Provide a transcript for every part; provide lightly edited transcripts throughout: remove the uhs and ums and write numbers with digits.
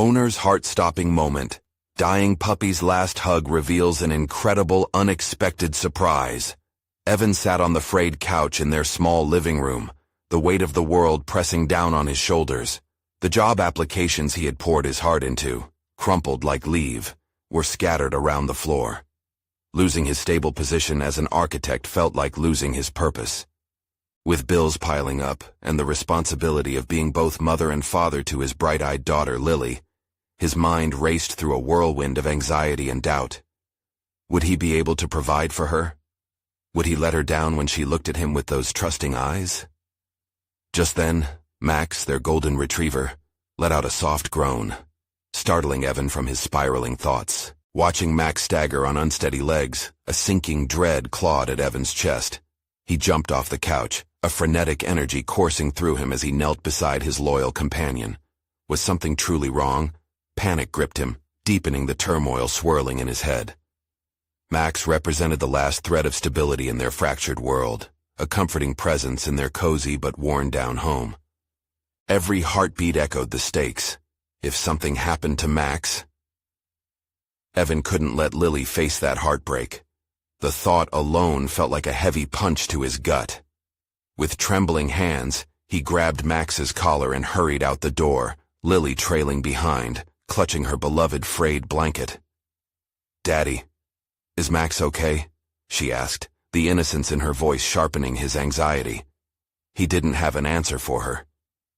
Owner's heart-stopping moment. Dying puppy's last hug reveals an incredible, unexpected surprise. Evan sat on the frayed couch in their small living room, the weight of the world pressing down on his shoulders. The job applications he had poured his heart into, crumpled like leaves, were scattered around the floor. Losing his stable position as an architect felt like losing his purpose. With bills piling up and the responsibility of being both mother and father to his bright-eyed daughter Lily, his mind raced through a whirlwind of anxiety and doubt. Would he be able to provide for her? Would he let her down when she looked at him with those trusting eyes? Just then, Max, their golden retriever, let out a soft groan, startling Evan from his spiraling thoughts. Watching Max stagger on unsteady legs, a sinking dread clawed at Evan's chest. He jumped off the couch, a frenetic energy coursing through him as he knelt beside his loyal companion. Was something truly wrong? Panic gripped him, deepening the turmoil swirling in his head. Max represented the last thread of stability in their fractured world, a comforting presence in their cozy but worn-down home. Every heartbeat echoed the stakes. If something happened to Max... Evan couldn't let Lily face that heartbreak. The thought alone felt like a heavy punch to his gut. With trembling hands, he grabbed Max's collar and hurried out the door, Lily trailing behind, clutching her beloved frayed blanket. "Daddy, is Max okay?" she asked, the innocence in her voice sharpening his anxiety. He didn't have an answer for her.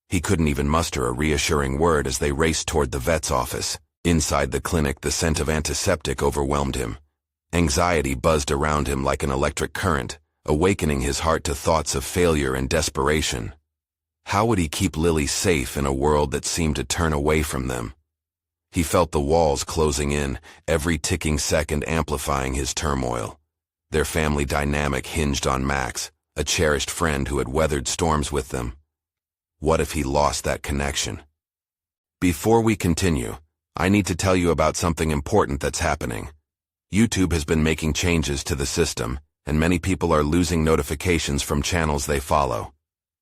He couldn't even muster a reassuring word as they raced toward the vet's office. Inside the clinic, the scent of antiseptic overwhelmed him. Anxiety buzzed around him like an electric current, awakening his heart to thoughts of failure and desperation. How would he keep Lily safe in a world that seemed to turn away from them? He felt the walls closing in, every ticking second amplifying his turmoil. Their family dynamic hinged on Max, a cherished friend who had weathered storms with them. What if he lost that connection? Before we continue, I need to tell you about something important that's happening. YouTube has been making changes to the system, and many people are losing notifications from channels they follow.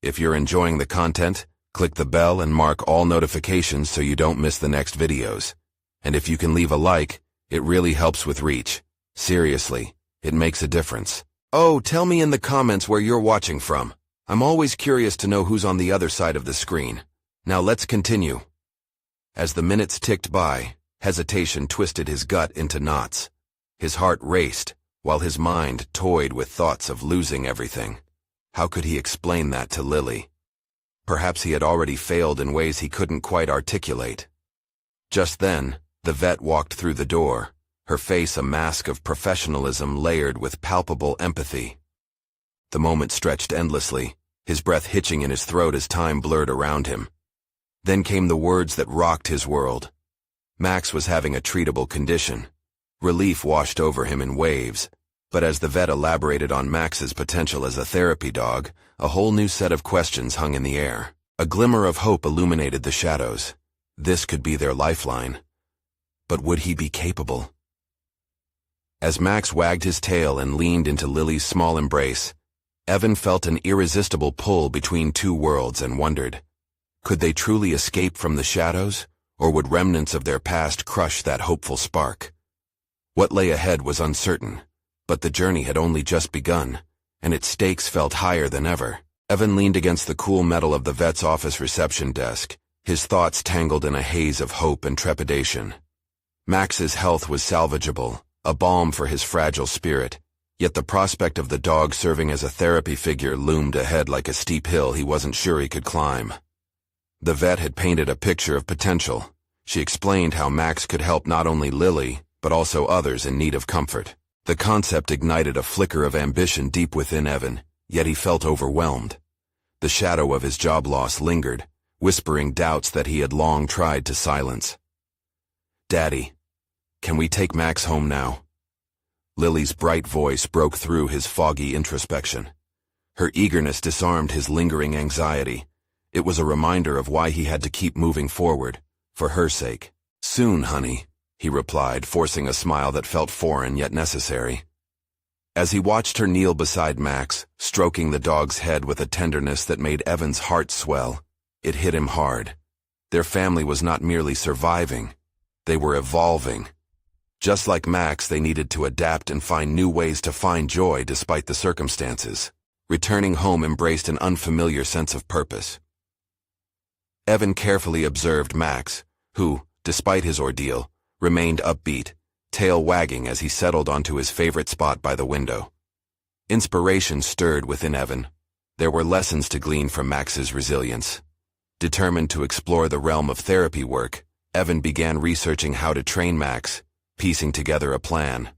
If you're enjoying the content, click the bell and mark all notifications so you don't miss the next videos. And if you can leave a like, it really helps with reach. Seriously, it makes a difference. Oh, tell me in the comments where you're watching from. I'm always curious to know who's on the other side of the screen. Now let's continue. As the minutes ticked by, hesitation twisted his gut into knots. His heart raced, while his mind toyed with thoughts of losing everything. How could he explain that to Lily? Perhaps he had already failed in ways he couldn't quite articulate. Just then, the vet walked through the door, her face a mask of professionalism layered with palpable empathy. The moment stretched endlessly, his breath hitching in his throat as time blurred around him. Then came the words that rocked his world. Max was having a treatable condition. Relief washed over him in waves, but as the vet elaborated on Max's potential as a therapy dog, a whole new set of questions hung in the air. A glimmer of hope illuminated the shadows. This could be their lifeline. But would he be capable? As Max wagged his tail and leaned into Lily's small embrace, Evan felt an irresistible pull between two worlds and wondered, could they truly escape from the shadows, or would remnants of their past crush that hopeful spark? What lay ahead was uncertain, but the journey had only just begun, and its stakes felt higher than ever. Evan leaned against the cool metal of the vet's office reception desk, his thoughts tangled in a haze of hope and trepidation. Max's health was salvageable, a balm for his fragile spirit, yet the prospect of the dog serving as a therapy figure loomed ahead like a steep hill he wasn't sure he could climb. The vet had painted a picture of potential. She explained how Max could help not only Lily, but also others in need of comfort. The concept ignited a flicker of ambition deep within Evan, yet he felt overwhelmed. The shadow of his job loss lingered, whispering doubts that he had long tried to silence. "Daddy, can we take Max home now?" Lily's bright voice broke through his foggy introspection. Her eagerness disarmed his lingering anxiety. It was a reminder of why he had to keep moving forward, for her sake. "Soon, honey," he replied, forcing a smile that felt foreign yet necessary. As he watched her kneel beside Max, stroking the dog's head with a tenderness that made Evan's heart swell, it hit him hard. Their family was not merely surviving, they were evolving. Just like Max, they needed to adapt and find new ways to find joy despite the circumstances. Returning home embraced an unfamiliar sense of purpose. Evan carefully observed Max, who, despite his ordeal, remained upbeat, tail wagging as he settled onto his favorite spot by the window. Inspiration stirred within Evan. There were lessons to glean from Max's resilience. Determined to explore the realm of therapy work, Evan began researching how to train Max, piecing together a plan.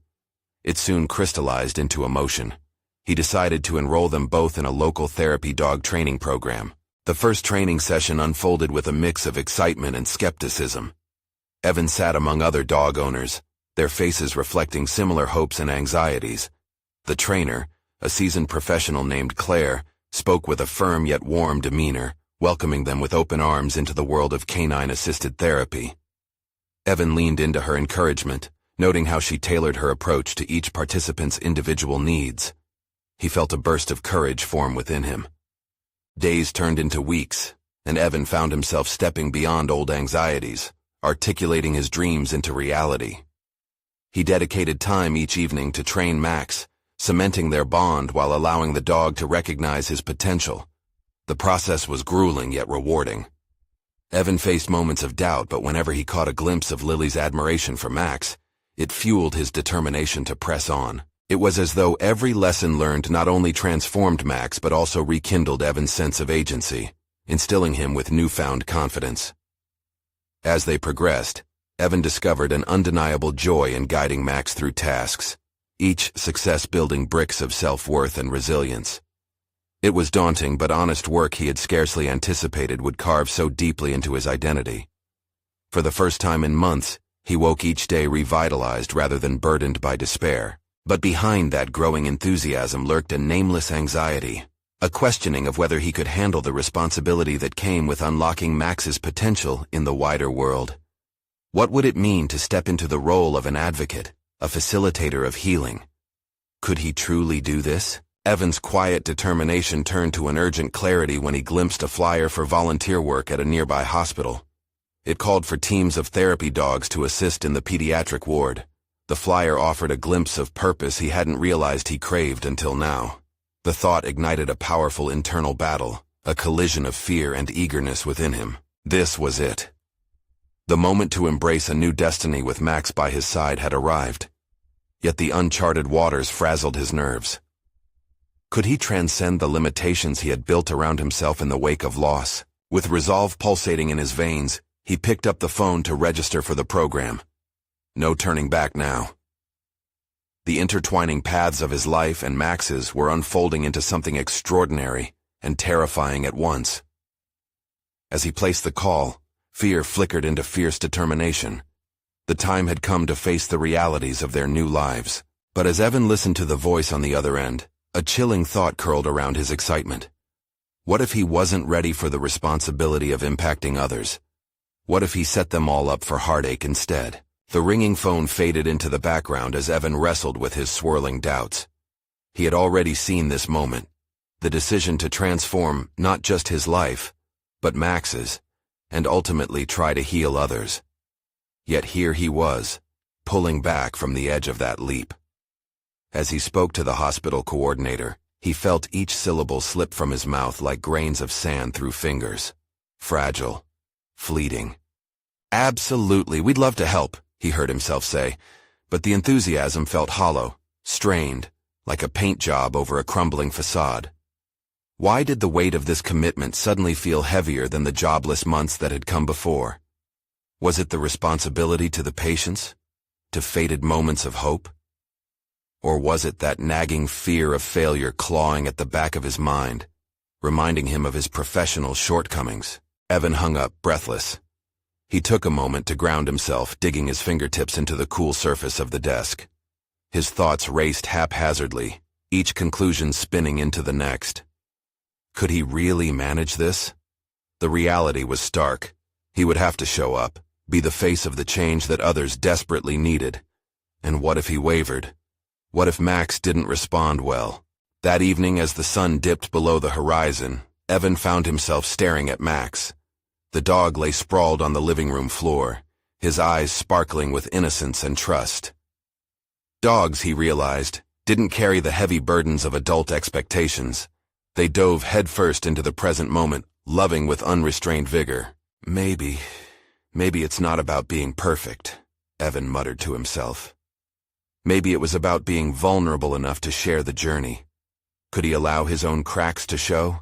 It soon crystallized into a motion. He decided to enroll them both in a local therapy dog training program. The first training session unfolded with a mix of excitement and skepticism. Evan sat among other dog owners, their faces reflecting similar hopes and anxieties. The trainer, a seasoned professional named Claire, spoke with a firm yet warm demeanor, welcoming them with open arms into the world of canine-assisted therapy. Evan leaned into her encouragement, noting how she tailored her approach to each participant's individual needs. He felt a burst of courage form within him. Days turned into weeks, and Evan found himself stepping beyond old anxieties, articulating his dreams into reality. He dedicated time each evening to train Max, cementing their bond while allowing the dog to recognize his potential. The process was grueling yet rewarding. Evan faced moments of doubt, but whenever he caught a glimpse of Lily's admiration for Max, it fueled his determination to press on. It was as though every lesson learned not only transformed Max but also rekindled Evan's sense of agency, instilling him with newfound confidence. As they progressed, Evan discovered an undeniable joy in guiding Max through tasks, each success building bricks of self-worth and resilience. It was daunting but honest work he had scarcely anticipated would carve so deeply into his identity. For the first time in months, he woke each day revitalized rather than burdened by despair. But behind that growing enthusiasm lurked a nameless anxiety, a questioning of whether he could handle the responsibility that came with unlocking Max's potential in the wider world. What would it mean to step into the role of an advocate, a facilitator of healing? Could he truly do this? Evan's quiet determination turned to an urgent clarity when he glimpsed a flyer for volunteer work at a nearby hospital. It called for teams of therapy dogs to assist in the pediatric ward. The flyer offered a glimpse of purpose he hadn't realized he craved until now. The thought ignited a powerful internal battle, a collision of fear and eagerness within him. This was it. The moment to embrace a new destiny with Max by his side had arrived. Yet the uncharted waters frazzled his nerves. Could he transcend the limitations he had built around himself in the wake of loss? With resolve pulsating in his veins, he picked up the phone to register for the program. No turning back now. The intertwining paths of his life and Max's were unfolding into something extraordinary and terrifying at once. As he placed the call, fear flickered into fierce determination. The time had come to face the realities of their new lives. But as Evan listened to the voice on the other end, a chilling thought curled around his excitement. What if he wasn't ready for the responsibility of impacting others? What if he set them all up for heartache instead? The ringing phone faded into the background as Evan wrestled with his swirling doubts. He had already seen this moment, the decision to transform not just his life, but Max's, and ultimately try to heal others. Yet here he was, pulling back from the edge of that leap. As he spoke to the hospital coordinator, he felt each syllable slip from his mouth like grains of sand through fingers. Fragile. Fleeting. "Absolutely, we'd love to help," he heard himself say, but the enthusiasm felt hollow, strained, like a paint job over a crumbling facade. Why did the weight of this commitment suddenly feel heavier than the jobless months that had come before? Was it the responsibility to the patients? To faded moments of hope? Or was it that nagging fear of failure clawing at the back of his mind, reminding him of his professional shortcomings? Evan hung up, breathless. He took a moment to ground himself, digging his fingertips into the cool surface of the desk. His thoughts raced haphazardly, each conclusion spinning into the next. Could he really manage this? The reality was stark. He would have to show up, be the face of the change that others desperately needed. And what if he wavered? What if Max didn't respond well? That evening, as the sun dipped below the horizon, Evan found himself staring at Max. The dog lay sprawled on the living room floor, his eyes sparkling with innocence and trust. Dogs, he realized, didn't carry the heavy burdens of adult expectations. They dove headfirst into the present moment, loving with unrestrained vigor. Maybe it's not about being perfect, Evan muttered to himself. Maybe it was about being vulnerable enough to share the journey. Could he allow his own cracks to show?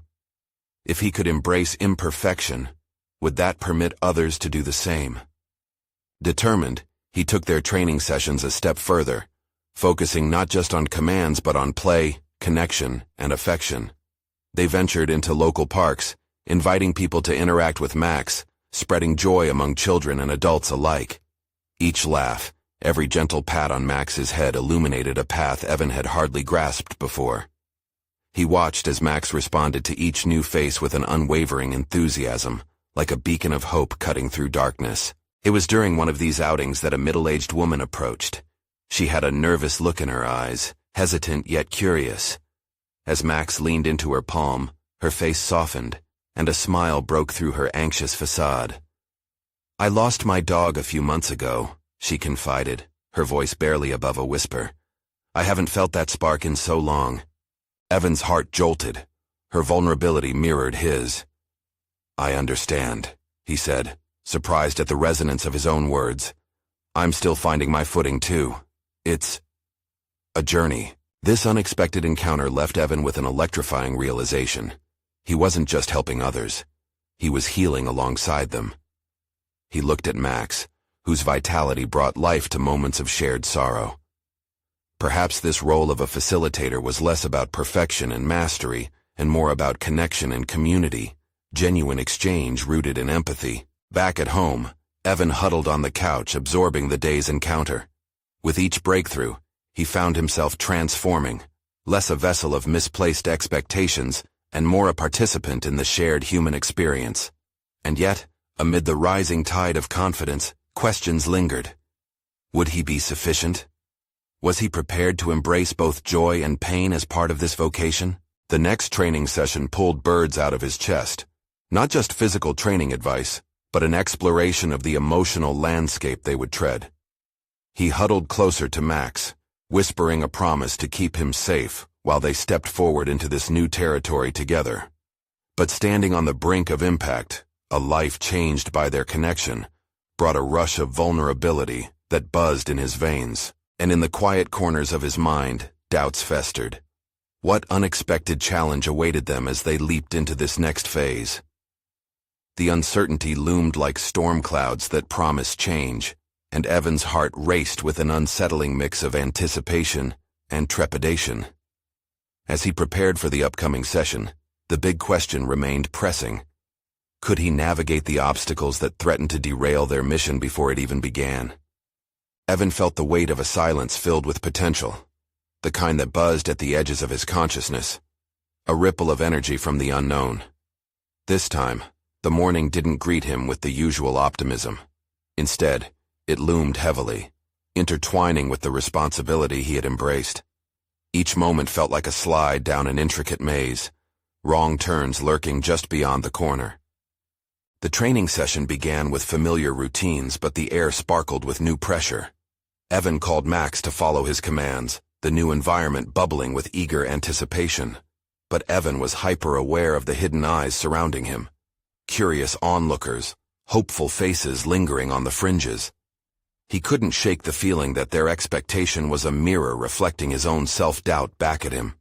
If he could embrace imperfection, would that permit others to do the same? Determined, he took their training sessions a step further, focusing not just on commands but on play, connection, and affection. They ventured into local parks, inviting people to interact with Max, spreading joy among children and adults alike. Each laugh, every gentle pat on Max's head illuminated a path Evan had hardly grasped before. He watched as Max responded to each new face with an unwavering enthusiasm, like a beacon of hope cutting through darkness. It was during one of these outings that a middle-aged woman approached. She had a nervous look in her eyes, hesitant yet curious. As Max leaned into her palm, her face softened, and a smile broke through her anxious facade. "I lost my dog a few months ago," she confided, her voice barely above a whisper. "I haven't felt that spark in so long." Evan's heart jolted. Her vulnerability mirrored his. "I understand," he said, surprised at the resonance of his own words. "I'm still finding my footing too. It's a journey." This unexpected encounter left Evan with an electrifying realization. He wasn't just helping others. He was healing alongside them. He looked at Max, whose vitality brought life to moments of shared sorrow. Perhaps this role of a facilitator was less about perfection and mastery, and more about connection and community, genuine exchange rooted in empathy. Back at home, Evan huddled on the couch, absorbing the day's encounter. With each breakthrough, he found himself transforming, less a vessel of misplaced expectations and more a participant in the shared human experience. And yet, amid the rising tide of confidence, questions lingered. Would he be sufficient? Was he prepared to embrace both joy and pain as part of this vocation? The next training session pulled birds out of his chest. Not just physical training advice, but an exploration of the emotional landscape they would tread. He huddled closer to Max, whispering a promise to keep him safe while they stepped forward into this new territory together. But standing on the brink of impact, a life changed by their connection, brought a rush of vulnerability that buzzed in his veins, and in the quiet corners of his mind, doubts festered. What unexpected challenge awaited them as they leaped into this next phase? The uncertainty loomed like storm clouds that promised change, and Evan's heart raced with an unsettling mix of anticipation and trepidation. As he prepared for the upcoming session, the big question remained pressing. Could he navigate the obstacles that threatened to derail their mission before it even began? Evan felt the weight of a silence filled with potential, the kind that buzzed at the edges of his consciousness, a ripple of energy from the unknown. This time, the morning didn't greet him with the usual optimism. Instead, it loomed heavily, intertwining with the responsibility he had embraced. Each moment felt like a slide down an intricate maze, wrong turns lurking just beyond the corner. The training session began with familiar routines, but the air sparkled with new pressure. Evan called Max to follow his commands, the new environment bubbling with eager anticipation. But Evan was hyper-aware of the hidden eyes surrounding him. Curious onlookers, hopeful faces lingering on the fringes. He couldn't shake the feeling that their expectation was a mirror reflecting his own self-doubt back at him.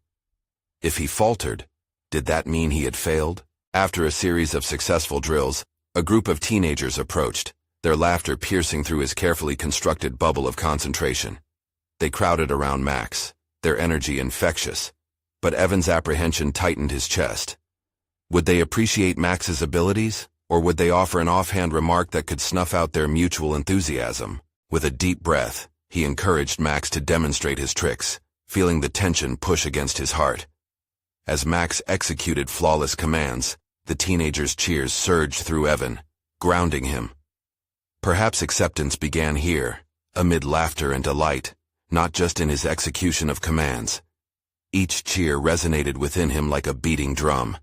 If he faltered, did that mean he had failed? After a series of successful drills, a group of teenagers approached, their laughter piercing through his carefully constructed bubble of concentration. They crowded around Max, their energy infectious, but Evan's apprehension tightened his chest. Would they appreciate Max's abilities, or would they offer an offhand remark that could snuff out their mutual enthusiasm? With a deep breath, he encouraged Max to demonstrate his tricks, feeling the tension push against his heart. As Max executed flawless commands, the teenagers' cheers surged through Evan, grounding him. Perhaps acceptance began here, amid laughter and delight, not just in his execution of commands. Each cheer resonated within him like a beating drum,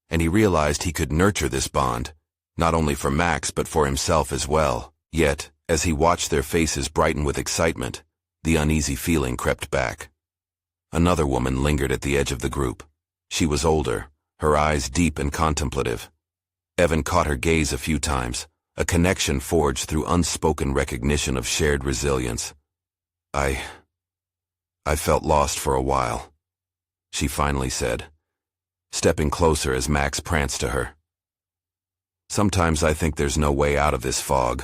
and he realized he could nurture this bond, not only for Max but for himself as well. Yet, as he watched their faces brighten with excitement, the uneasy feeling crept back. Another woman lingered at the edge of the group. She was older, her eyes deep and contemplative. Evan caught her gaze a few times, a connection forged through unspoken recognition of shared resilience. I felt lost for a while, she finally said, stepping closer as Max pranced to her. Sometimes I think there's no way out of this fog.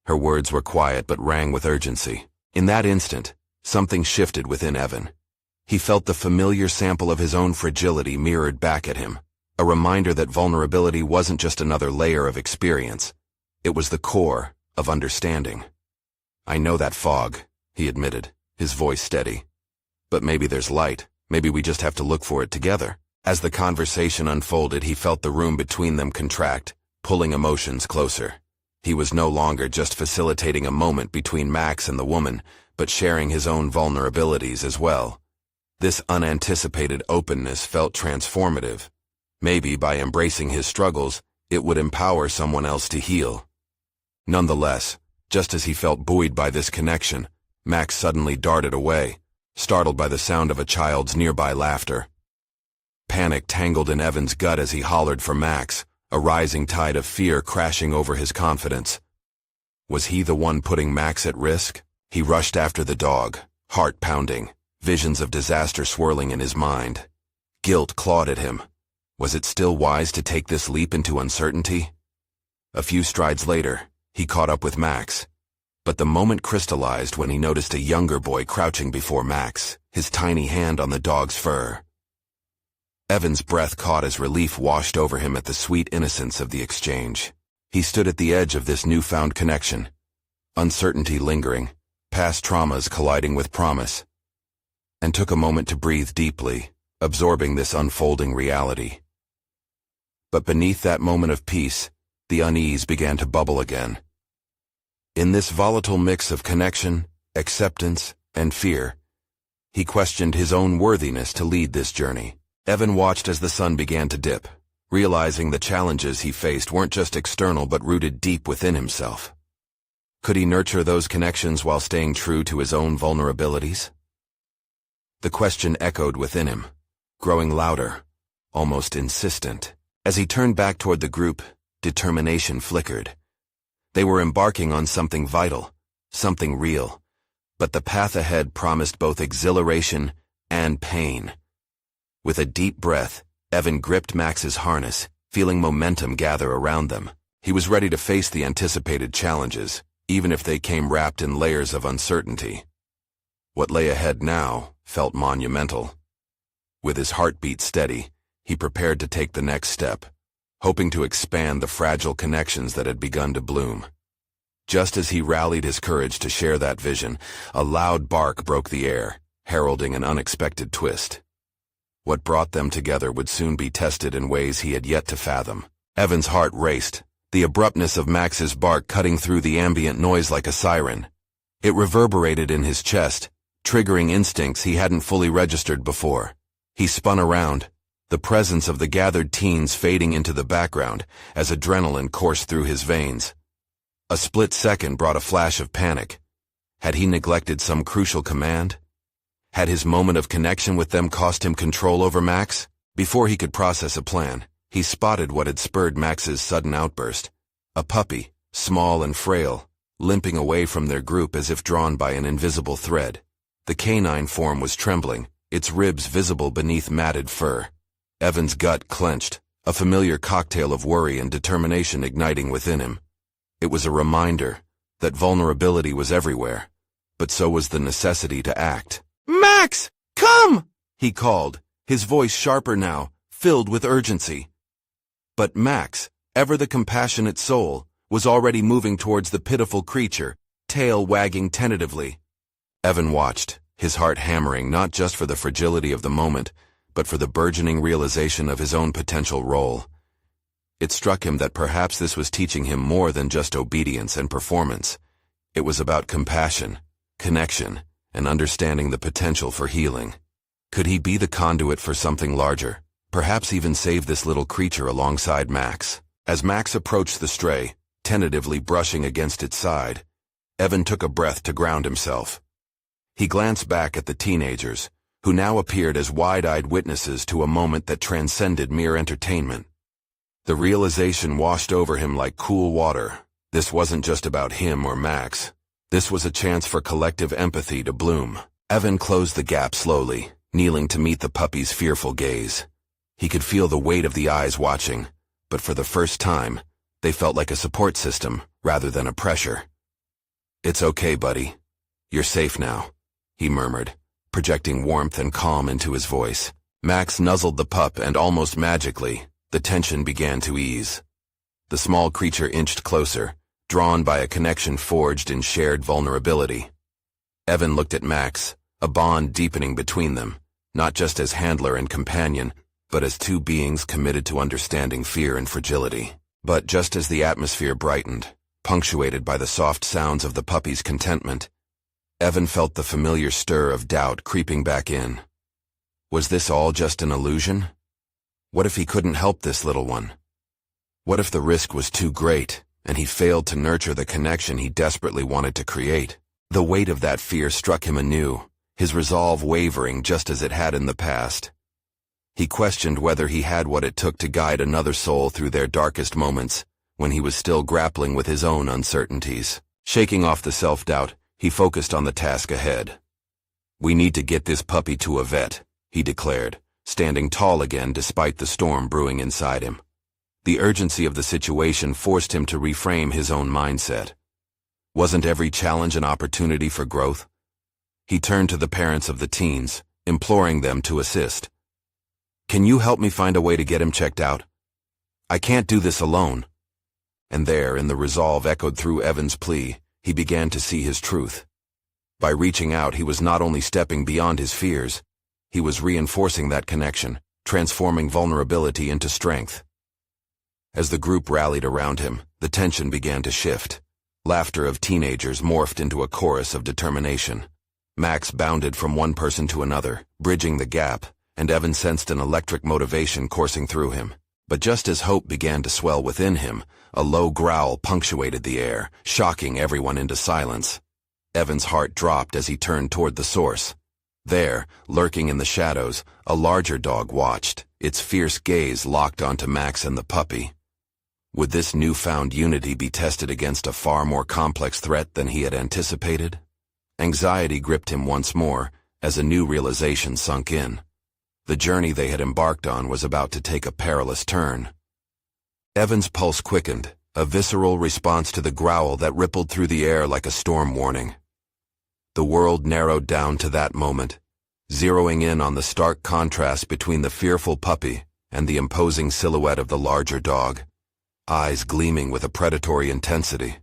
Her words were quiet but rang with urgency. In that instant, something shifted within Evan. He felt the familiar sample of his own fragility mirrored back at him, a reminder that vulnerability wasn't just another layer of experience. It was the core of understanding. I know that fog, he admitted, his voice steady. But maybe there's light. Maybe we just have to look for it together. As the conversation unfolded, he felt the room between them contract, pulling emotions closer. He was no longer just facilitating a moment between Max and the woman, but sharing his own vulnerabilities as well. This unanticipated openness felt transformative. Maybe by embracing his struggles, it would empower someone else to heal. Nonetheless, just as he felt buoyed by this connection, Max suddenly darted away, startled by the sound of a child's nearby laughter. Panic tangled in Evan's gut as he hollered for Max, a rising tide of fear crashing over his confidence. Was he the one putting Max at risk? He rushed after the dog, heart pounding, visions of disaster swirling in his mind. Guilt clawed at him. Was it still wise to take this leap into uncertainty? A few strides later, he caught up with Max. But the moment crystallized when he noticed a younger boy crouching before Max, his tiny hand on the dog's fur. Evan's breath caught as relief washed over him at the sweet innocence of the exchange. He stood at the edge of this newfound connection, uncertainty lingering, past traumas colliding with promise, and took a moment to breathe deeply, absorbing this unfolding reality. But beneath that moment of peace, the unease began to bubble again. In this volatile mix of connection, acceptance, and fear, he questioned his own worthiness to lead this journey. Evan watched as the sun began to dip, realizing the challenges he faced weren't just external but rooted deep within himself. Could he nurture those connections while staying true to his own vulnerabilities? The question echoed within him, growing louder, almost insistent. As he turned back toward the group, determination flickered. They were embarking on something vital, something real, but the path ahead promised both exhilaration and pain. With a deep breath, Evan gripped Max's harness, feeling momentum gather around them. He was ready to face the anticipated challenges, even if they came wrapped in layers of uncertainty. What lay ahead now felt monumental. With his heartbeat steady, he prepared to take the next step, hoping to expand the fragile connections that had begun to bloom. Just as he rallied his courage to share that vision, a loud bark broke the air, heralding an unexpected twist. What brought them together would soon be tested in ways he had yet to fathom. Evan's heart raced, the abruptness of Max's bark cutting through the ambient noise like a siren. It reverberated in his chest, triggering instincts he hadn't fully registered before. He spun around, the presence of the gathered teens fading into the background as adrenaline coursed through his veins. A split second brought a flash of panic. Had he neglected some crucial command? Had his moment of connection with them cost him control over Max? Before he could process a plan, he spotted what had spurred Max's sudden outburst. A puppy, small and frail, limping away from their group as if drawn by an invisible thread. The canine form was trembling, its ribs visible beneath matted fur. Evan's gut clenched, a familiar cocktail of worry and determination igniting within him. It was a reminder that vulnerability was everywhere, but so was the necessity to act. "Max, come!" he called, his voice sharper now, filled with urgency. But Max, ever the compassionate soul, was already moving towards the pitiful creature, tail wagging tentatively. Evan watched, his heart hammering not just for the fragility of the moment, but for the burgeoning realization of his own potential role. It struck him that perhaps this was teaching him more than just obedience and performance. It was about compassion, connection, and understanding the potential for healing. Could he be the conduit for something larger, perhaps even save this little creature alongside Max? As Max approached the stray, tentatively brushing against its side, Evan took a breath to ground himself. He glanced back at the teenagers, who now appeared as wide-eyed witnesses to a moment that transcended mere entertainment. The realization washed over him like cool water. This wasn't just about him or Max. This was a chance for collective empathy to bloom. Evan closed the gap slowly, kneeling to meet the puppy's fearful gaze. He could feel the weight of the eyes watching, but for the first time, they felt like a support system rather than a pressure. "It's okay, buddy. You're safe now," he murmured, projecting warmth and calm into his voice. Max nuzzled the pup and almost magically, the tension began to ease. The small creature inched closer, drawn by a connection forged in shared vulnerability. Evan looked at Max, a bond deepening between them, not just as handler and companion, but as two beings committed to understanding fear and fragility. But just as the atmosphere brightened, punctuated by the soft sounds of the puppy's contentment, Evan felt the familiar stir of doubt creeping back in. Was this all just an illusion? What if he couldn't help this little one? What if the risk was too great, and he failed to nurture the connection he desperately wanted to create? The weight of that fear struck him anew, his resolve wavering just as it had in the past. He questioned whether he had what it took to guide another soul through their darkest moments, when he was still grappling with his own uncertainties. Shaking off the self-doubt, he focused on the task ahead. "We need to get this puppy to a vet," he declared, standing tall again despite the storm brewing inside him. The urgency of the situation forced him to reframe his own mindset. Wasn't every challenge an opportunity for growth? He turned to the parents of the teens, imploring them to assist. "Can you help me find a way to get him checked out? I can't do this alone." And there, in the resolve echoed through Evan's plea, he began to see his truth. By reaching out, he was not only stepping beyond his fears, he was reinforcing that connection, transforming vulnerability into strength. As the group rallied around him, the tension began to shift. Laughter of teenagers morphed into a chorus of determination. Max bounded from one person to another, bridging the gap, and Evan sensed an electric motivation coursing through him. But just as hope began to swell within him, a low growl punctuated the air, shocking everyone into silence. Evan's heart dropped as he turned toward the source. There, lurking in the shadows, a larger dog watched, its fierce gaze locked onto Max and the puppy. Would this newfound unity be tested against a far more complex threat than he had anticipated? Anxiety gripped him once more, as a new realization sunk in. The journey they had embarked on was about to take a perilous turn. Evan's pulse quickened, a visceral response to the growl that rippled through the air like a storm warning. The world narrowed down to that moment, zeroing in on the stark contrast between the fearful puppy and the imposing silhouette of the larger dog, eyes gleaming with a predatory intensity.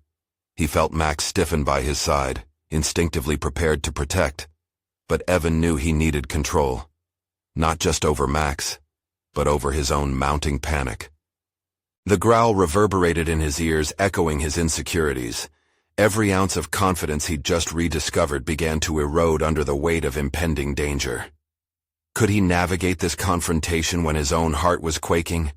He felt Max stiffen by his side, instinctively prepared to protect, but Evan knew he needed control. Not just over Max, but over his own mounting panic. The growl reverberated in his ears, echoing his insecurities. Every ounce of confidence he'd just rediscovered began to erode under the weight of impending danger. Could he navigate this confrontation when his own heart was quaking?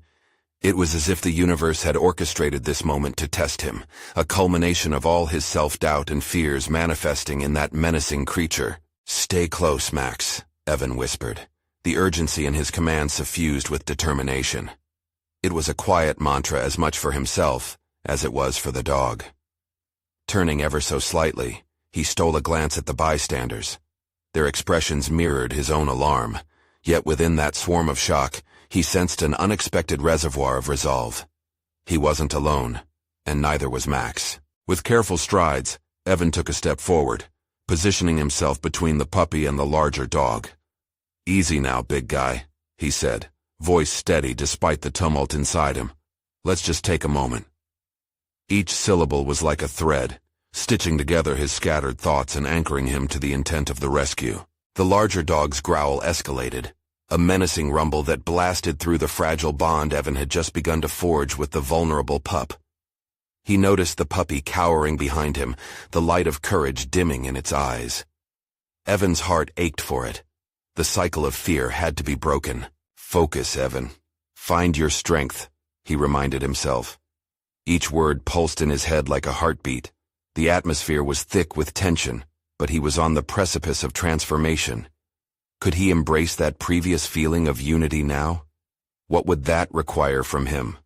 It was as if the universe had orchestrated this moment to test him, a culmination of all his self-doubt and fears manifesting in that menacing creature. "Stay close, Max," Evan whispered, the urgency in his command suffused with determination. It was a quiet mantra as much for himself as it was for the dog. Turning ever so slightly, he stole a glance at the bystanders. Their expressions mirrored his own alarm, yet within that swarm of shock, he sensed an unexpected reservoir of resolve. He wasn't alone, and neither was Max. With careful strides, Evan took a step forward, positioning himself between the puppy and the larger dog. "Easy now, big guy," he said, voice steady despite the tumult inside him. "Let's just take a moment." Each syllable was like a thread, stitching together his scattered thoughts and anchoring him to the intent of the rescue. The larger dog's growl escalated, a menacing rumble that blasted through the fragile bond Evan had just begun to forge with the vulnerable pup. He noticed the puppy cowering behind him, the light of courage dimming in its eyes. Evan's heart ached for it. The cycle of fear had to be broken. "Focus, Evan. Find your strength," he reminded himself. Each word pulsed in his head like a heartbeat. The atmosphere was thick with tension, but he was on the precipice of transformation. Could he embrace that previous feeling of unity now? What would that require from him?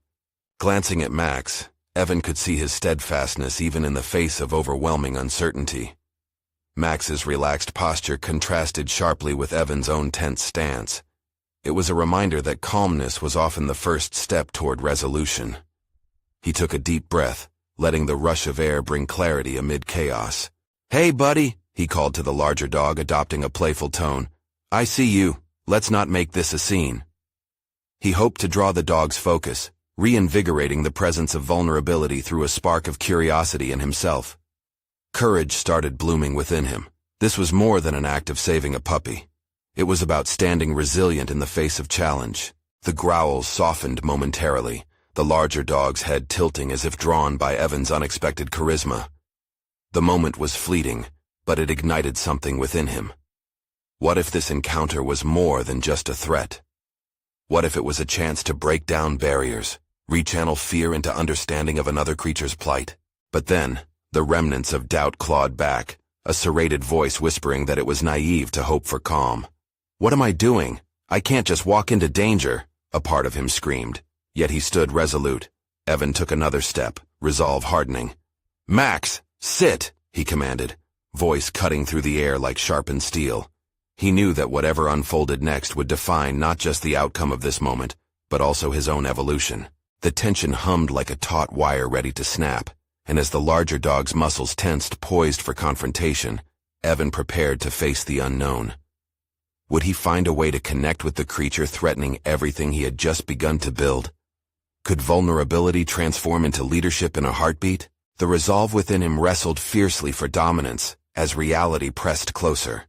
Glancing at Max, Evan could see his steadfastness even in the face of overwhelming uncertainty. Max's relaxed posture contrasted sharply with Evan's own tense stance. It was a reminder that calmness was often the first step toward resolution. He took a deep breath, letting the rush of air bring clarity amid chaos. "Hey, buddy," he called to the larger dog, adopting a playful tone. "I see you. Let's not make this a scene." He hoped to draw the dog's focus, reinvigorating the presence of vulnerability through a spark of curiosity in himself. Courage started blooming within him. This was more than an act of saving a puppy. It was about standing resilient in the face of challenge. The growls softened momentarily, the larger dog's head tilting as if drawn by Evan's unexpected charisma. The moment was fleeting, but it ignited something within him. What if this encounter was more than just a threat? What if it was a chance to break down barriers, rechannel fear into understanding of another creature's plight? But then, the remnants of doubt clawed back, a serrated voice whispering that it was naive to hope for calm. "What am I doing? I can't just walk into danger," a part of him screamed. Yet he stood resolute. Evan took another step, resolve hardening. "Max, sit," he commanded, voice cutting through the air like sharpened steel. He knew that whatever unfolded next would define not just the outcome of this moment, but also his own evolution. The tension hummed like a taut wire ready to snap, and as the larger dog's muscles tensed, poised for confrontation, Evan prepared to face the unknown. Would he find a way to connect with the creature threatening everything he had just begun to build? Could vulnerability transform into leadership in a heartbeat? The resolve within him wrestled fiercely for dominance as reality pressed closer.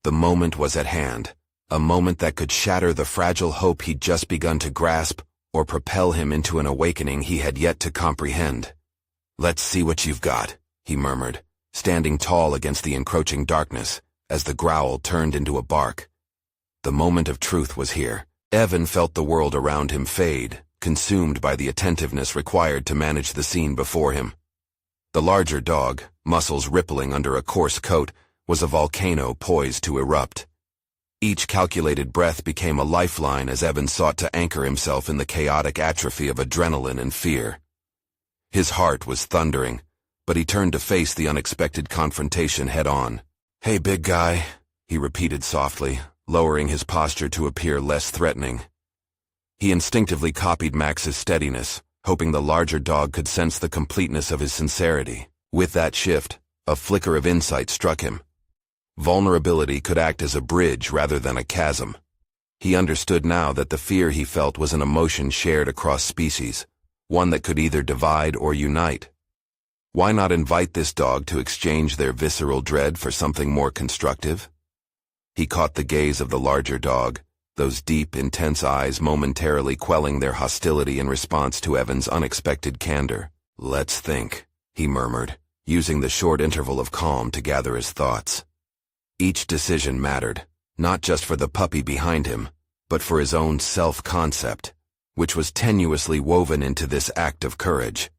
The moment was at hand, a moment that could shatter the fragile hope he'd just begun to grasp or propel him into an awakening he had yet to comprehend. "Let's see what you've got," he murmured, standing tall against the encroaching darkness as the growl turned into a bark. The moment of truth was here. Evan felt the world around him fade, consumed by the attentiveness required to manage the scene before him. The larger dog, muscles rippling under a coarse coat, was a volcano poised to erupt. Each calculated breath became a lifeline as Evan sought to anchor himself in the chaotic atrophy of adrenaline and fear. His heart was thundering, but he turned to face the unexpected confrontation head-on. "Hey, big guy," he repeated softly, lowering his posture to appear less threatening. He instinctively copied Max's steadiness, hoping the larger dog could sense the completeness of his sincerity. With that shift, a flicker of insight struck him. Vulnerability could act as a bridge rather than a chasm. He understood now that the fear he felt was an emotion shared across species, one that could either divide or unite. Why not invite this dog to exchange their visceral dread for something more constructive? He caught the gaze of the larger dog, those deep, intense eyes momentarily quelling their hostility in response to Evan's unexpected candor. "Let's think," he murmured, using the short interval of calm to gather his thoughts. Each decision mattered, not just for the puppy behind him, but for his own self-concept, which was tenuously woven into this act of courage.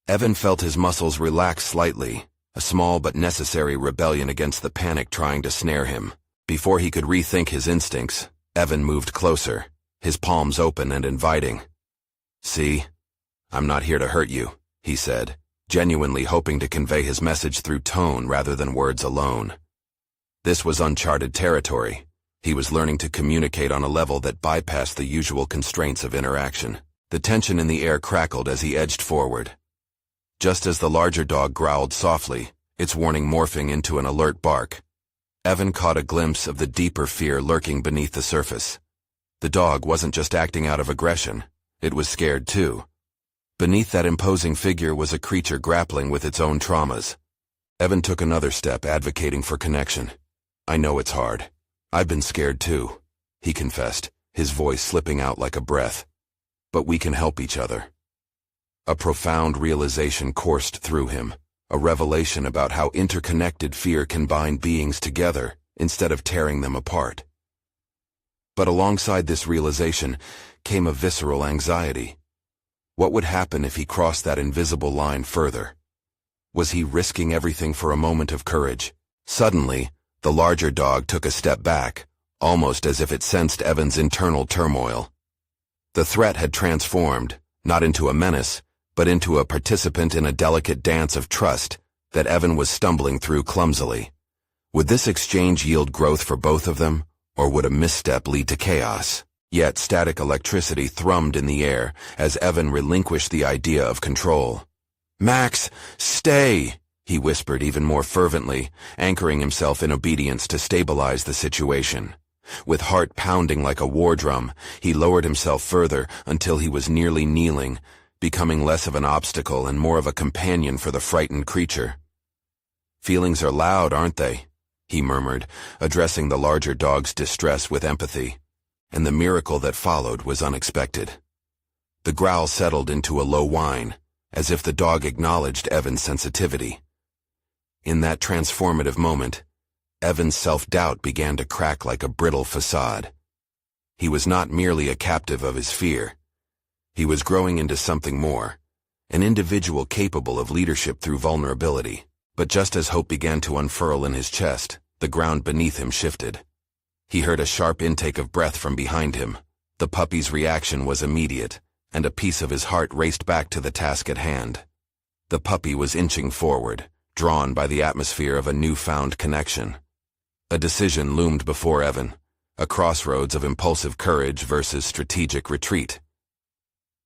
Evan felt his muscles relax slightly, a small but necessary rebellion against the panic trying to snare him. Before he could rethink his instincts, Evan moved closer, his palms open and inviting. "See, I'm not here to hurt you," he said, genuinely hoping to convey his message through tone rather than words alone. This was uncharted territory. He was learning to communicate on a level that bypassed the usual constraints of interaction. The tension in the air crackled as he edged forward. Just as the larger dog growled softly, its warning morphing into an alert bark, Evan caught a glimpse of the deeper fear lurking beneath the surface. The dog wasn't just acting out of aggression, it was scared too. Beneath that imposing figure was a creature grappling with its own traumas. Evan took another step, advocating for connection. "I know it's hard. I've been scared too," he confessed, his voice slipping out like a breath. "But we can help each other." A profound realization coursed through him, a revelation about how interconnected fear can bind beings together instead of tearing them apart. But alongside this realization came a visceral anxiety. What would happen if he crossed that invisible line further? Was he risking everything for a moment of courage? Suddenly, the larger dog took a step back, almost as if it sensed Evan's internal turmoil. The threat had transformed, not into a menace, but into a participant in a delicate dance of trust that Evan was stumbling through clumsily. Would this exchange yield growth for both of them, or would a misstep lead to chaos? Yet static electricity thrummed in the air as Evan relinquished the idea of control. "Max, stay!" he whispered even more fervently, anchoring himself in obedience to stabilize the situation. With heart pounding like a war drum, he lowered himself further until he was nearly kneeling, becoming less of an obstacle and more of a companion for the frightened creature. "Feelings are loud, aren't they?" he murmured, addressing the larger dog's distress with empathy. And the miracle that followed was unexpected. The growl settled into a low whine, as if the dog acknowledged Evan's sensitivity. In that transformative moment, Evan's self-doubt began to crack like a brittle facade. He was not merely a captive of his fear. He was growing into something more, an individual capable of leadership through vulnerability. But just as hope began to unfurl in his chest, the ground beneath him shifted. He heard a sharp intake of breath from behind him. The puppy's reaction was immediate, and a piece of his heart raced back to the task at hand. The puppy was inching forward, drawn by the atmosphere of a newfound connection. A decision loomed before Evan, a crossroads of impulsive courage versus strategic retreat.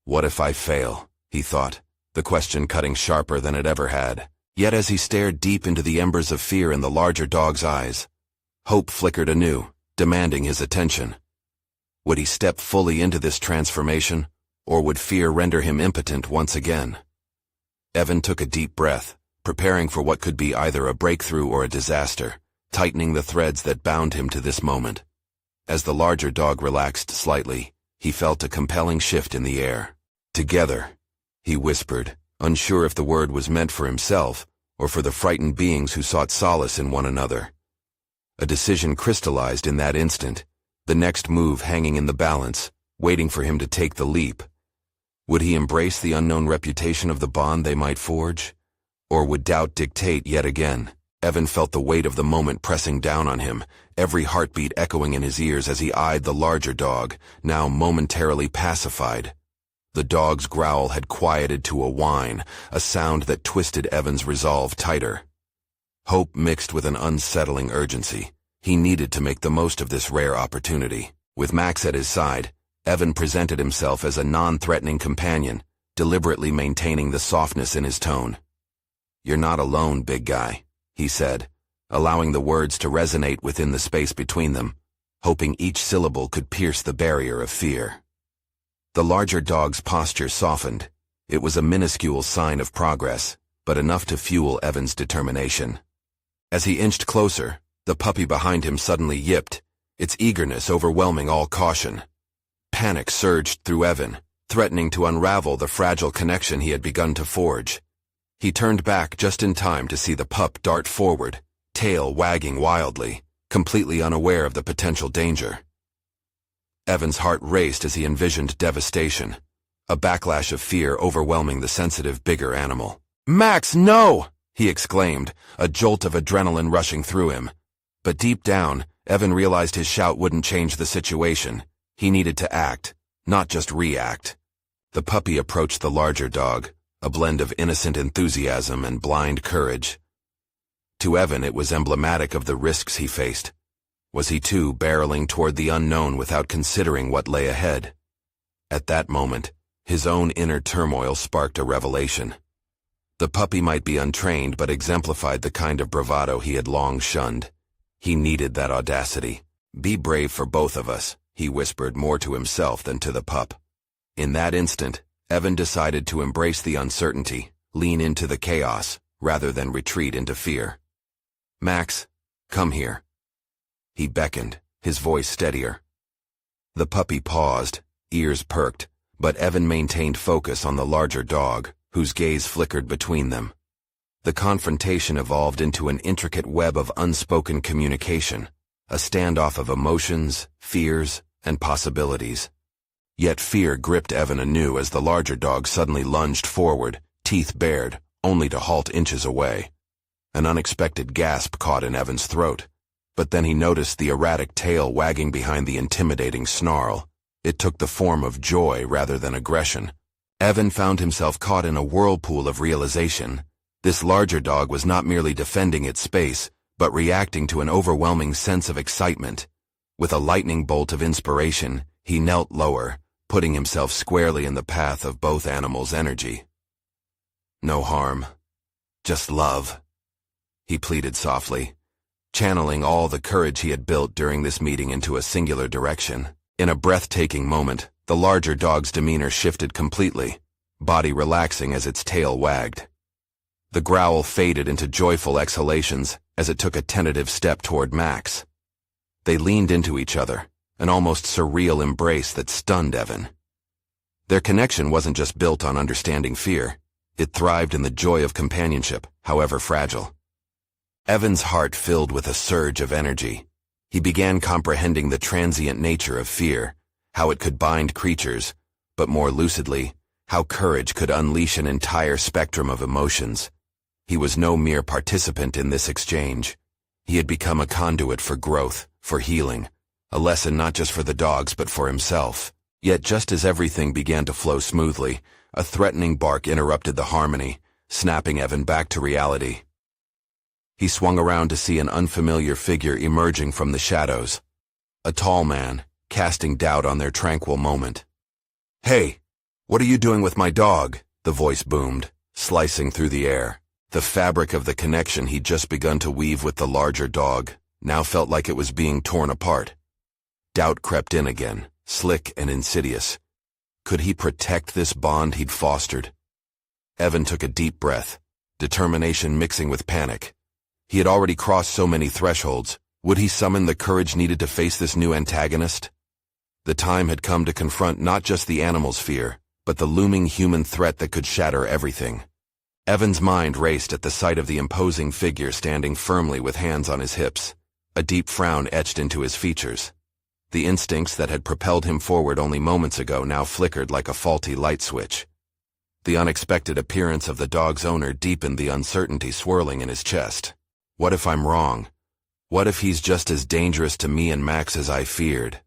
"What if I fail?" he thought, the question cutting sharper than it ever had. Yet as he stared deep into the embers of fear in the larger dog's eyes, hope flickered anew, demanding his attention. Would he step fully into this transformation, or would fear render him impotent once again? Evan took a deep breath, preparing for what could be either a breakthrough or a disaster, tightening the threads that bound him to this moment. As the larger dog relaxed slightly, he felt a compelling shift in the air. "Together," he whispered, unsure if the word was meant for himself or for the frightened beings who sought solace in one another. A decision crystallized in that instant, the next move hanging in the balance, waiting for him to take the leap. Would he embrace the unknown reputation of the bond they might forge? Or would doubt dictate yet again? Evan felt the weight of the moment pressing down on him, every heartbeat echoing in his ears as he eyed the larger dog, now momentarily pacified. The dog's growl had quieted to a whine, a sound that twisted Evan's resolve tighter. Hope mixed with an unsettling urgency. He needed to make the most of this rare opportunity. With Max at his side, Evan presented himself as a non-threatening companion, deliberately maintaining the softness in his tone. "You're not alone, big guy," he said, allowing the words to resonate within the space between them, hoping each syllable could pierce the barrier of fear. The larger dog's posture softened. It was a minuscule sign of progress, but enough to fuel Evan's determination. As he inched closer, the puppy behind him suddenly yipped, its eagerness overwhelming all caution. Panic surged through Evan, threatening to unravel the fragile connection he had begun to forge. He turned back just in time to see the pup dart forward, tail wagging wildly, completely unaware of the potential danger. Evan's heart raced as he envisioned devastation, a backlash of fear overwhelming the sensitive, bigger animal. "Max, no!" he exclaimed, a jolt of adrenaline rushing through him. But deep down, Evan realized his shout wouldn't change the situation. He needed to act, not just react. The puppy approached the larger dog, a blend of innocent enthusiasm and blind courage. To Evan, it was emblematic of the risks he faced. Was he too barreling toward the unknown without considering what lay ahead? At that moment, his own inner turmoil sparked a revelation. The puppy might be untrained but exemplified the kind of bravado he had long shunned. He needed that audacity. "Be brave for both of us," he whispered more to himself than to the pup. In that instant, Evan decided to embrace the uncertainty, lean into the chaos, rather than retreat into fear. "Max, come here." He beckoned, his voice steadier. The puppy paused, ears perked, but Evan maintained focus on the larger dog, whose gaze flickered between them. The confrontation evolved into an intricate web of unspoken communication, a standoff of emotions, fears, and possibilities. Yet fear gripped Evan anew as the larger dog suddenly lunged forward, teeth bared, only to halt inches away. An unexpected gasp caught in Evan's throat, but then he noticed the erratic tail wagging behind the intimidating snarl. It took the form of joy rather than aggression. Evan found himself caught in a whirlpool of realization. This larger dog was not merely defending its space, but reacting to an overwhelming sense of excitement. With a lightning bolt of inspiration, he knelt lower, putting himself squarely in the path of both animals' energy. "No harm. Just love," he pleaded softly, channeling all the courage he had built during this meeting into a singular direction. In a breathtaking moment, the larger dog's demeanor shifted completely, body relaxing as its tail wagged. The growl faded into joyful exhalations as it took a tentative step toward Max. They leaned into each other, an almost surreal embrace that stunned Evan. Their connection wasn't just built on understanding fear. It thrived in the joy of companionship, however fragile. Evan's heart filled with a surge of energy. He began comprehending the transient nature of fear, how it could bind creatures, but more lucidly, how courage could unleash an entire spectrum of emotions. He was no mere participant in this exchange. He had become a conduit for growth, for healing, a lesson not just for the dogs but for himself. Yet just as everything began to flow smoothly, a threatening bark interrupted the harmony, snapping Evan back to reality. He swung around to see an unfamiliar figure emerging from the shadows. A tall man, casting doubt on their tranquil moment. "Hey, what are you doing with my dog?" the voice boomed, slicing through the air. The fabric of the connection he'd just begun to weave with the larger dog now felt like it was being torn apart. Doubt crept in again, slick and insidious. Could he protect this bond he'd fostered? Evan took a deep breath, determination mixing with panic. He had already crossed so many thresholds. Would he summon the courage needed to face this new antagonist? The time had come to confront not just the animal's fear, but the looming human threat that could shatter everything. Evan's mind raced at the sight of the imposing figure standing firmly with hands on his hips. A deep frown etched into his features. The instincts that had propelled him forward only moments ago now flickered like a faulty light switch. The unexpected appearance of the dog's owner deepened the uncertainty swirling in his chest. What if I'm wrong? What if he's just as dangerous to me and Max as I feared?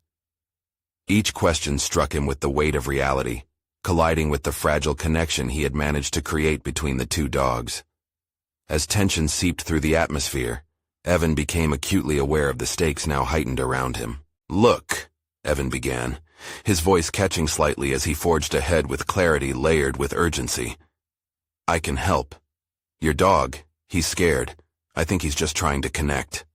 Each question struck him with the weight of reality, colliding with the fragile connection he had managed to create between the two dogs. As tension seeped through the atmosphere, Evan became acutely aware of the stakes now heightened around him. "Look," Evan began, his voice catching slightly as he forged ahead with clarity layered with urgency. "I can help. Your dog, he's scared. I think he's just trying to connect."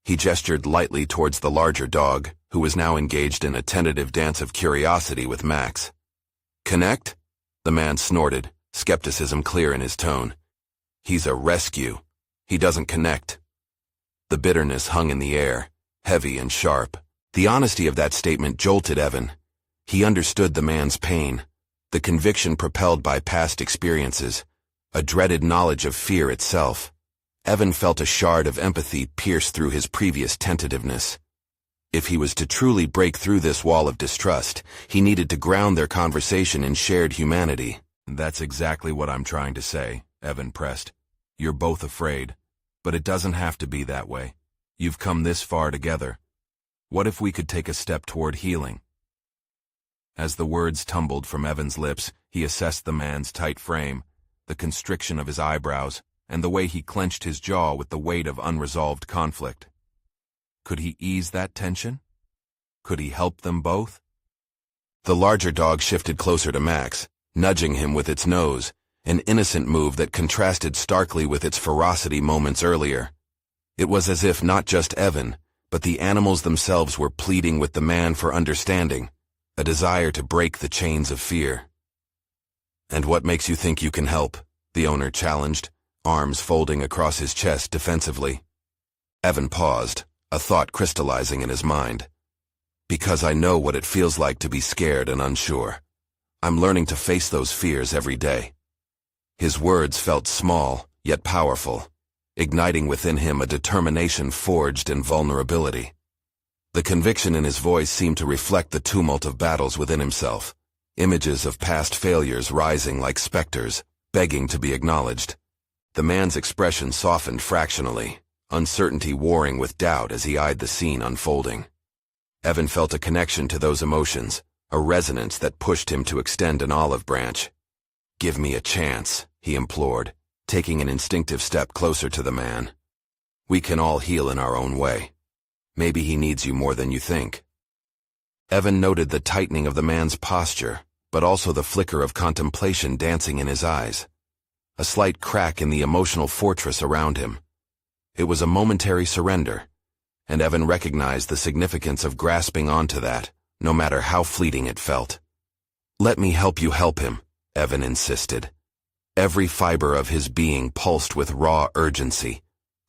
He gestured lightly towards the larger dog, who was now engaged in a tentative dance of curiosity with Max. "Connect?" The man snorted, skepticism clear in his tone. "He's a rescue. He doesn't connect." The bitterness hung in the air, heavy and sharp. The honesty of that statement jolted Evan. He understood the man's pain, the conviction propelled by past experiences, a dreaded knowledge of fear itself. Evan felt a shard of empathy pierce through his previous tentativeness. If he was to truly break through this wall of distrust, he needed to ground their conversation in shared humanity. "That's exactly what I'm trying to say," Evan pressed. "You're both afraid, but it doesn't have to be that way. You've come this far together. What if we could take a step toward healing?" As the words tumbled from Evan's lips, he assessed the man's tight frame, the constriction of his eyebrows, and the way he clenched his jaw with the weight of unresolved conflict. Could he ease that tension? Could he help them both? The larger dog shifted closer to Max, nudging him with its nose, an innocent move that contrasted starkly with its ferocity moments earlier. It was as if not just Evan, but the animals themselves were pleading with the man for understanding, a desire to break the chains of fear. "And what makes you think you can help?" the owner challenged, arms folding across his chest defensively. Evan paused, a thought crystallizing in his mind. "Because I know what it feels like to be scared and unsure. I'm learning to face those fears every day." His words felt small, yet powerful, igniting within him a determination forged in vulnerability. The conviction in his voice seemed to reflect the tumult of battles within himself, images of past failures rising like specters, begging to be acknowledged. The man's expression softened fractionally, uncertainty warring with doubt as he eyed the scene unfolding. Evan felt a connection to those emotions, a resonance that pushed him to extend an olive branch. "Give me a chance," he implored, taking an instinctive step closer to the man. "We can all heal in our own way. Maybe he needs you more than you think." Evan noted the tightening of the man's posture, but also the flicker of contemplation dancing in his eyes. A slight crack in the emotional fortress around him. It was a momentary surrender, and Evan recognized the significance of grasping onto that, no matter how fleeting it felt. "Let me help you help him," Evan insisted. Every fiber of his being pulsed with raw urgency.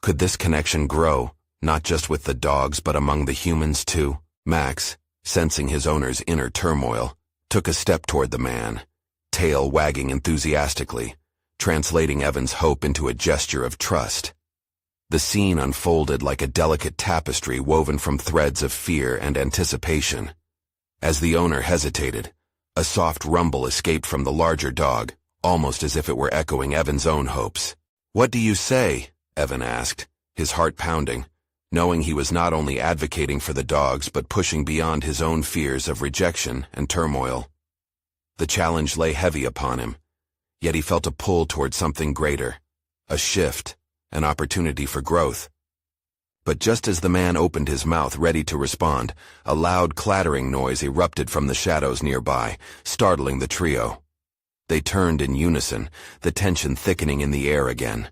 Could this connection grow, not just with the dogs but among the humans too? Max, sensing his owner's inner turmoil, took a step toward the man, tail wagging enthusiastically, translating Evan's hope into a gesture of trust. The scene unfolded like a delicate tapestry woven from threads of fear and anticipation. As the owner hesitated, a soft rumble escaped from the larger dog, almost as if it were echoing Evan's own hopes. "What do you say?" Evan asked, his heart pounding, knowing he was not only advocating for the dogs but pushing beyond his own fears of rejection and turmoil. The challenge lay heavy upon him, yet he felt a pull toward something greater, a shift, an opportunity for growth. But just as the man opened his mouth ready to respond, a loud clattering noise erupted from the shadows nearby, startling the trio. They turned in unison, the tension thickening in the air again.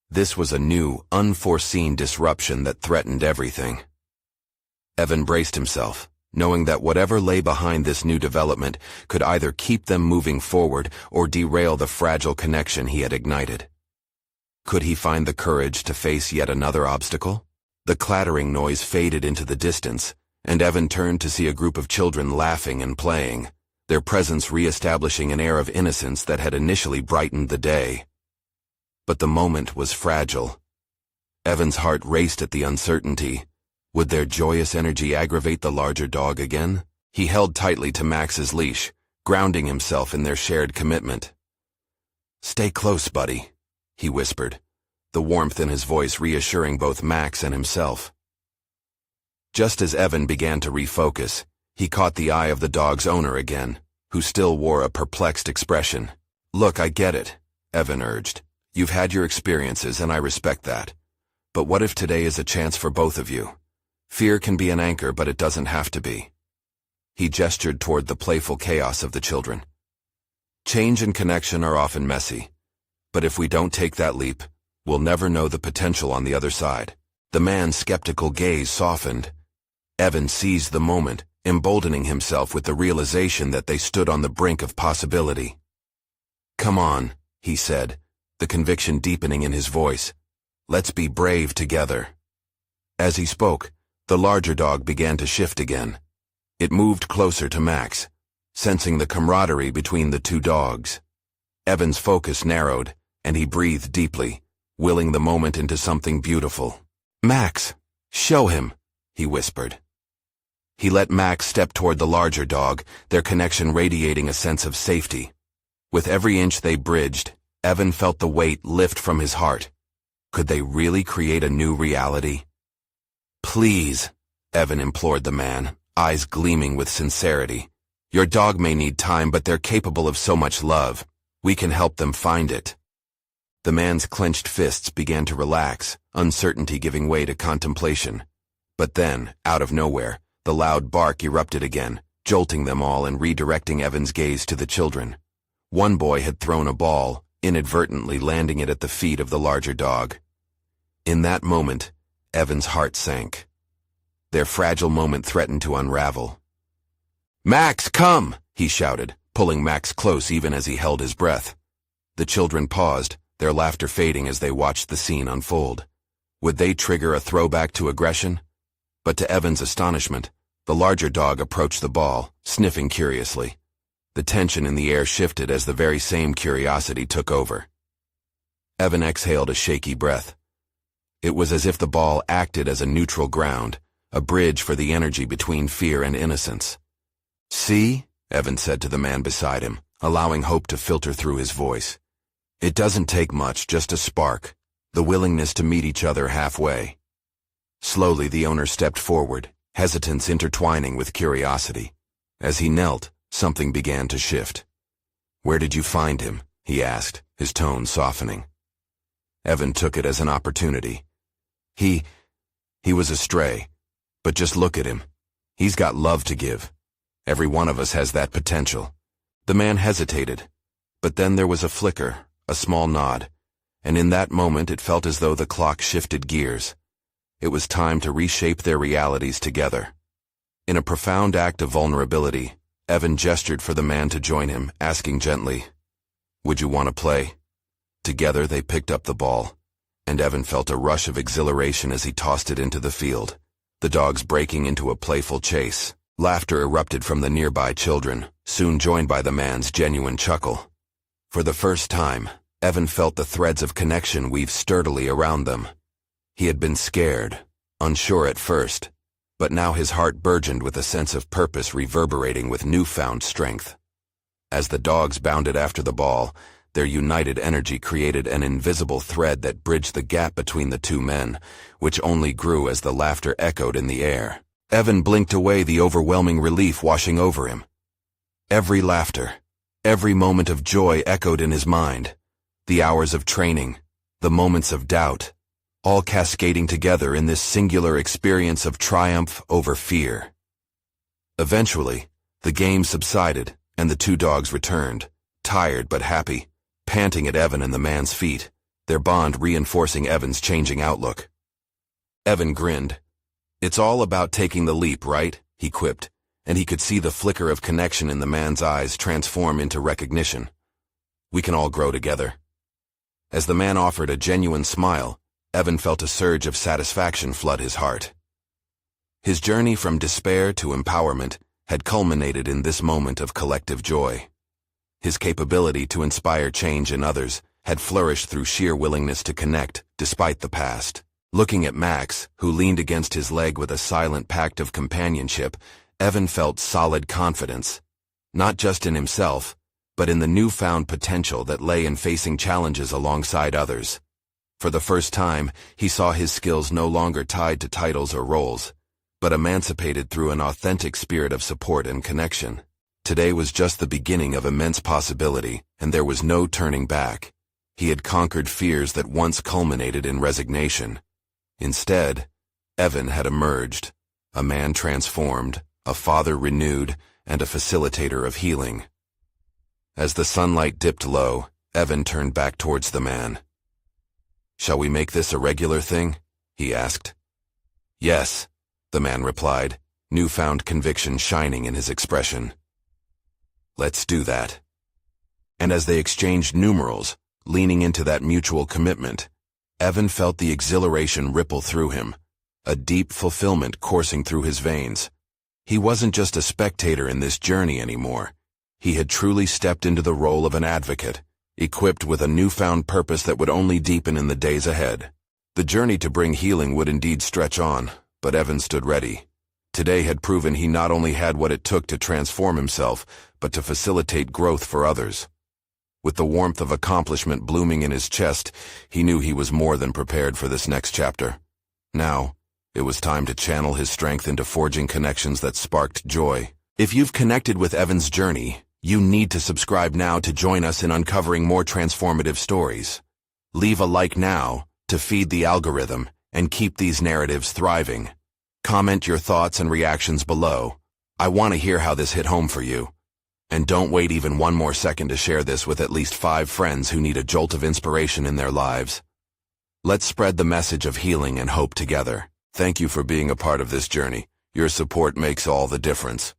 This was a new, unforeseen disruption that threatened everything. Evan braced himself, knowing that whatever lay behind this new development could either keep them moving forward or derail the fragile connection he had ignited. Could he find the courage to face yet another obstacle? The clattering noise faded into the distance, and Evan turned to see a group of children laughing and playing, their presence re-establishing an air of innocence that had initially brightened the day. But the moment was fragile. Evan's heart raced at the uncertainty. Would their joyous energy aggravate the larger dog again? He held tightly to Max's leash, grounding himself in their shared commitment. "Stay close, buddy," he whispered, the warmth in his voice reassuring both Max and himself. Just as Evan began to refocus, he caught the eye of the dog's owner again, who still wore a perplexed expression. "Look, I get it," Evan urged. "You've had your experiences, and I respect that. But what if today is a chance for both of you? Fear can be an anchor, but it doesn't have to be." He gestured toward the playful chaos of the children. "Change and connection are often messy, but if we don't take that leap, we'll never know the potential on the other side." The man's skeptical gaze softened. Evan seized the moment, emboldening himself with the realization that they stood on the brink of possibility. "Come on," he said, the conviction deepening in his voice. "Let's be brave together." As he spoke, the larger dog began to shift again. It moved closer to Max, sensing the camaraderie between the two dogs. Evan's focus narrowed, and he breathed deeply, willing the moment into something beautiful. "Max, show him," he whispered. He let Max step toward the larger dog, their connection radiating a sense of safety. With every inch they bridged, Evan felt the weight lift from his heart. Could they really create a new reality? "Please," Evan implored the man, eyes gleaming with sincerity. "Your dog may need time, but they're capable of so much love. We can help them find it." The man's clenched fists began to relax, uncertainty giving way to contemplation. But then, out of nowhere, the loud bark erupted again, jolting them all and redirecting Evan's gaze to the children. One boy had thrown a ball, inadvertently landing it at the feet of the larger dog. In that moment, Evan's heart sank. Their fragile moment threatened to unravel. "Max, come!" he shouted, pulling Max close even as he held his breath. The children paused, their laughter fading as they watched the scene unfold. Would they trigger a throwback to aggression? But to Evan's astonishment, the larger dog approached the ball, sniffing curiously. The tension in the air shifted as the very same curiosity took over. Evan exhaled a shaky breath. It was as if the ball acted as a neutral ground, a bridge for the energy between fear and innocence. "See?" Evan said to the man beside him, allowing hope to filter through his voice. "It doesn't take much, just a spark, the willingness to meet each other halfway." Slowly the owner stepped forward, hesitance intertwining with curiosity. As he knelt, something began to shift. "Where did you find him?" he asked, his tone softening. Evan took it as an opportunity. He was a stray, but just look at him. He's got love to give. Every one of us has that potential." The man hesitated, but then there was a flicker, a small nod, and in that moment it felt as though the clock shifted gears. It was time to reshape their realities together. In a profound act of vulnerability, Evan gestured for the man to join him, asking gently, "Would you want to play?" Together they picked up the ball, and Evan felt a rush of exhilaration as he tossed it into the field, the dogs breaking into a playful chase. Laughter erupted from the nearby children, soon joined by the man's genuine chuckle. For the first time, Evan felt the threads of connection weave sturdily around them. He had been scared, unsure at first, but now his heart burgeoned with a sense of purpose reverberating with newfound strength. As the dogs bounded after the ball, their united energy created an invisible thread that bridged the gap between the two men, which only grew as the laughter echoed in the air. Evan blinked away, the overwhelming relief washing over him. Every laughter, every moment of joy echoed in his mind. The hours of training, the moments of doubt, all cascading together in this singular experience of triumph over fear. Eventually, the game subsided, and the two dogs returned, tired but happy, panting at Evan and the man's feet, their bond reinforcing Evan's changing outlook. Evan grinned. "It's all about taking the leap, right?" he quipped, and he could see the flicker of connection in the man's eyes transform into recognition. "We can all grow together." As the man offered a genuine smile, Evan felt a surge of satisfaction flood his heart. His journey from despair to empowerment had culminated in this moment of collective joy. His capability to inspire change in others had flourished through sheer willingness to connect, despite the past. Looking at Max, who leaned against his leg with a silent pact of companionship, Evan felt solid confidence, not just in himself, but in the newfound potential that lay in facing challenges alongside others. For the first time, he saw his skills no longer tied to titles or roles, but emancipated through an authentic spirit of support and connection. Today was just the beginning of immense possibility, and there was no turning back. He had conquered fears that once culminated in resignation. Instead, Evan had emerged, a man transformed, a father renewed, and a facilitator of healing. As the sunlight dipped low, Evan turned back towards the man. "Shall we make this a regular thing?" he asked. "Yes," the man replied, newfound conviction shining in his expression. "Let's do that." And as they exchanged numerals, leaning into that mutual commitment, Evan felt the exhilaration ripple through him, a deep fulfillment coursing through his veins. He wasn't just a spectator in this journey anymore. He had truly stepped into the role of an advocate, equipped with a newfound purpose that would only deepen in the days ahead. The journey to bring healing would indeed stretch on, but Evan stood ready. Today had proven he not only had what it took to transform himself, but to facilitate growth for others. With the warmth of accomplishment blooming in his chest, he knew he was more than prepared for this next chapter. Now, it was time to channel his strength into forging connections that sparked joy. If you've connected with Evan's journey, you need to subscribe now to join us in uncovering more transformative stories. Leave a like now to feed the algorithm and keep these narratives thriving. Comment your thoughts and reactions below. I want to hear how this hit home for you. And don't wait even one more second to share this with at least 5 friends who need a jolt of inspiration in their lives. Let's spread the message of healing and hope together. Thank you for being a part of this journey. Your support makes all the difference.